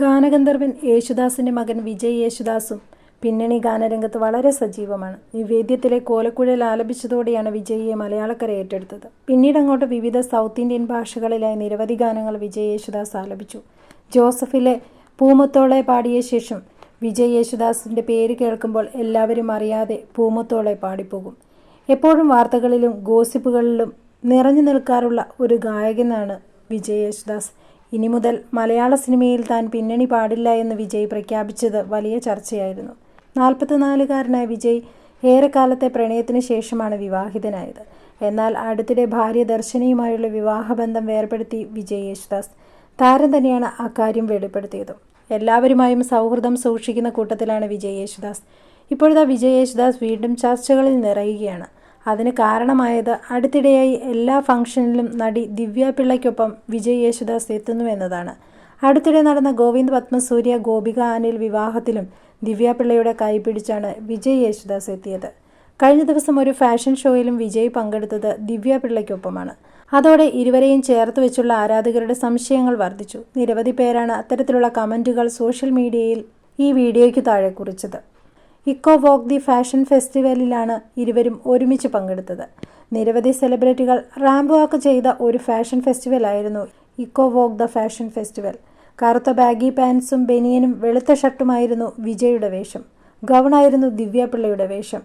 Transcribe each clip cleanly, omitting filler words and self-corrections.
ഗാനഗന്ധർവൻ യേശുദാസിന്റെ മകൻ വിജയ് യേശുദാസും പിന്നണി ഗാനരംഗത്ത് വളരെ സജീവമാണ്. നിവേദ്യത്തിലെ കോലക്കുഴൽ ആലപിച്ചതോടെയാണ് വിജയിയെ മലയാളക്കര ഏറ്റെടുത്തത്. പിന്നീട് അങ്ങോട്ട് വിവിധ സൗത്ത് ഇന്ത്യൻ ഭാഷകളിലായി നിരവധി ഗാനങ്ങൾ വിജയ് യേശുദാസ് ആലപിച്ചു. ജോസഫിലെ പൂമുത്തോളെ പാടിയ ശേഷം വിജയ് യേശുദാസിന്റെ പേര് കേൾക്കുമ്പോൾ എല്ലാവരും അറിയാതെ പൂമുത്തോളെ പാടിപ്പോകും. എപ്പോഴും വാർത്തകളിലും ഗോസിപ്പുകളിലും നിറഞ്ഞു നിൽക്കാറുള്ള ഒരു ഗായകനാണ് വിജയ് യേശുദാസ്. ഇനി മുതൽ മലയാള സിനിമയിൽ താൻ പിന്നണി പാടില്ല എന്ന് വിജയ് പ്രഖ്യാപിച്ചത് വലിയ ചർച്ചയായിരുന്നു. 44-കാരനായ വിജയ് ഏറെക്കാലത്തെ പ്രണയത്തിന് ശേഷമാണ് വിവാഹിതനായത്. എന്നാൽ അടുത്തിടെ ഭാര്യ ദർശനയുമായുള്ള വിവാഹബന്ധം വേർപെടുത്തി വിജയ് യേശുദാസ്. താരം തന്നെയാണ് അക്കാര്യം വെളിപ്പെടുത്തിയതും. എല്ലാവരുമായും സൗഹൃദം സൂക്ഷിക്കുന്ന കൂട്ടത്തിലാണ് വിജയ് യേശുദാസ്. ഇപ്പോഴത്തെ വിജയ് യേശുദാസ് വീണ്ടും ചർച്ചകളിൽ നിറയുകയാണ്. അതിന് കാരണമായത് അടുത്തിടെയായി എല്ലാ ഫംഗ്ഷനിലും നടി ദിവ്യ പിള്ളയ്ക്കൊപ്പം വിജയ് യേശുദാസ് എത്തുന്നു എന്നതാണ്. അടുത്തിടെ നടന്ന ഗോവിന്ദ് പത്മസൂര്യ ഗോപിക അനിൽ വിവാഹത്തിലും ദിവ്യ പിള്ളയുടെ കൈപിടിച്ചാണ് വിജയ് യേശുദാസ് എത്തിയത്. കഴിഞ്ഞ ദിവസം ഒരു ഫാഷൻ ഷോയിലും വിജയ് പങ്കെടുത്തത് ദിവ്യ പിള്ളയ്ക്കൊപ്പമാണ്. അതോടെ ഇരുവരെയും ചേർത്ത് വെച്ചുള്ള ആരാധകരുടെ സംശയങ്ങൾ വർദ്ധിച്ചു. നിരവധി പേരാണ് അത്തരത്തിലുള്ള കമന്റുകൾ സോഷ്യൽ മീഡിയയിൽ ഈ വീഡിയോയ്ക്ക് താഴെ കുറിച്ചത്. ഇക്കോ വോക്ക് ദി ഫാഷൻ ഫെസ്റ്റിവലിലാണ് ഇരുവരും ഒരുമിച്ച് പങ്കെടുത്തത്. നിരവധി സെലിബ്രിറ്റികൾ റാമ്പ് വാക്ക് ചെയ്ത ഒരു ഫാഷൻ ഫെസ്റ്റിവലായിരുന്നു eco walk the fashion festival. കറുത്ത ബാഗി പാൻസും ബനിയനും വെളുത്ത ഷർട്ടുമായിരുന്നു വിജയുടെ വേഷം. ഗൗണായിരുന്നു ദിവ്യ പിള്ളയുടെ വേഷം.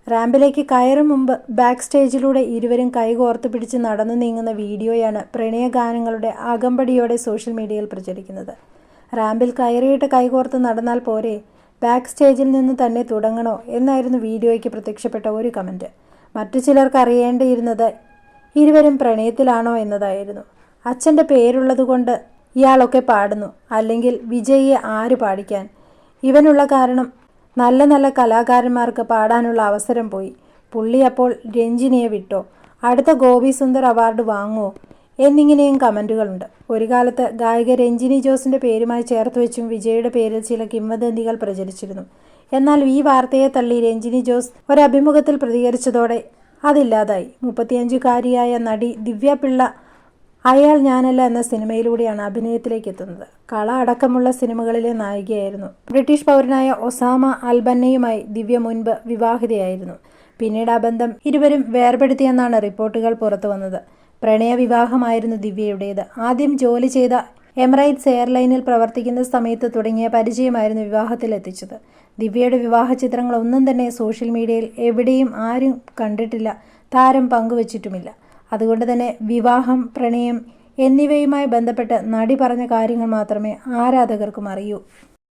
റാമ്പിലേക്ക് കയറും മുമ്പ് ബാക്ക് സ്റ്റേജിലൂടെ ഇരുവരും കൈകോർത്ത് പിടിച്ച് നടന്നു നീങ്ങുന്ന വീഡിയോയാണ് പ്രണയഗാനങ്ങളുടെ അകമ്പടിയോടെ സോഷ്യൽ മീഡിയയിൽ പ്രചരിക്കുന്നത്. റാമ്പിൽ കയറിയിട്ട് കൈകോർത്ത് നടന്നാൽ പോരെ, ബാക്ക് സ്റ്റേജിൽ നിന്ന് തന്നെ തുടങ്ങണോ എന്നായിരുന്നു വീഡിയോയ്ക്ക് പ്രത്യക്ഷപ്പെട്ട ഒരു കമൻറ്റ്. മറ്റു ചിലർക്ക് അറിയേണ്ടിയിരുന്നത് ഇരുവരും പ്രണയത്തിലാണോ എന്നതായിരുന്നു. അച്ഛൻ്റെ പേരുള്ളതുകൊണ്ട് ഇയാളൊക്കെ പാടുന്നു, അല്ലെങ്കിൽ വിജയിയെ ആര് പാടിക്കാൻ? ഇവനുള്ള കാരണം നല്ല നല്ല കലാകാരന്മാർക്ക് പാടാനുള്ള അവസരം പോയി. പുള്ളി അപ്പോൾ രഞ്ജിനിയെ വിട്ടോ? അടുത്ത ഗോപി സുന്ദർ അവാർഡ് വാങ്ങുമോ? എന്നിങ്ങനെയും കമൻറ്റുകളുണ്ട്. ഒരു കാലത്ത് ഗായിക രഞ്ജിനി ജോസിൻ്റെ പേരുമായി ചേർത്ത് വെച്ചും വിജയുടെ പേരിൽ ചില കിംവദന്തികൾ പ്രചരിച്ചിരുന്നു. എന്നാൽ ഈ വാർത്തയെ തള്ളി രഞ്ജിനി ജോസ് ഒരഭിമുഖത്തിൽ പ്രതികരിച്ചതോടെ അതില്ലാതായി. 35-കാരിയായ നടി ദിവ്യ പിള്ള അയാൾ ഞാനല്ല എന്ന സിനിമയിലൂടെയാണ് അഭിനയത്തിലേക്ക് എത്തുന്നത്. കള അടക്കമുള്ള സിനിമകളിലെ നായികയായിരുന്നു. ബ്രിട്ടീഷ് പൗരനായ ഒസാമ അൽബന്നയുമായി ദിവ്യ മുൻപ് വിവാഹിതയായിരുന്നു. പിന്നീട് ആ ബന്ധം ഇരുവരും വേർപെടുത്തിയെന്നാണ് റിപ്പോർട്ടുകൾ പുറത്തു വന്നത്. പ്രണയവിവാഹമായിരുന്നു ദിവ്യയുടേത്. ആദ്യം ജോലി ചെയ്ത എമിറേറ്റ്സ് എയർലൈനിൽ പ്രവർത്തിക്കുന്ന സമയത്ത് തുടങ്ങിയ പരിചയമായിരുന്നു വിവാഹത്തിലെത്തിച്ചത്. ദിവ്യയുടെ വിവാഹ ചിത്രങ്ങൾ ഒന്നും തന്നെ സോഷ്യൽ മീഡിയയിൽ എവിടെയും ആരും കണ്ടിട്ടില്ല, താരം പങ്കുവച്ചിട്ടുമില്ല. അതുകൊണ്ട് തന്നെ വിവാഹം, പ്രണയം എന്നിവയുമായി ബന്ധപ്പെട്ട് നടി പറഞ്ഞ കാര്യങ്ങൾ മാത്രമേ ആരാധകർക്കും അറിയൂ.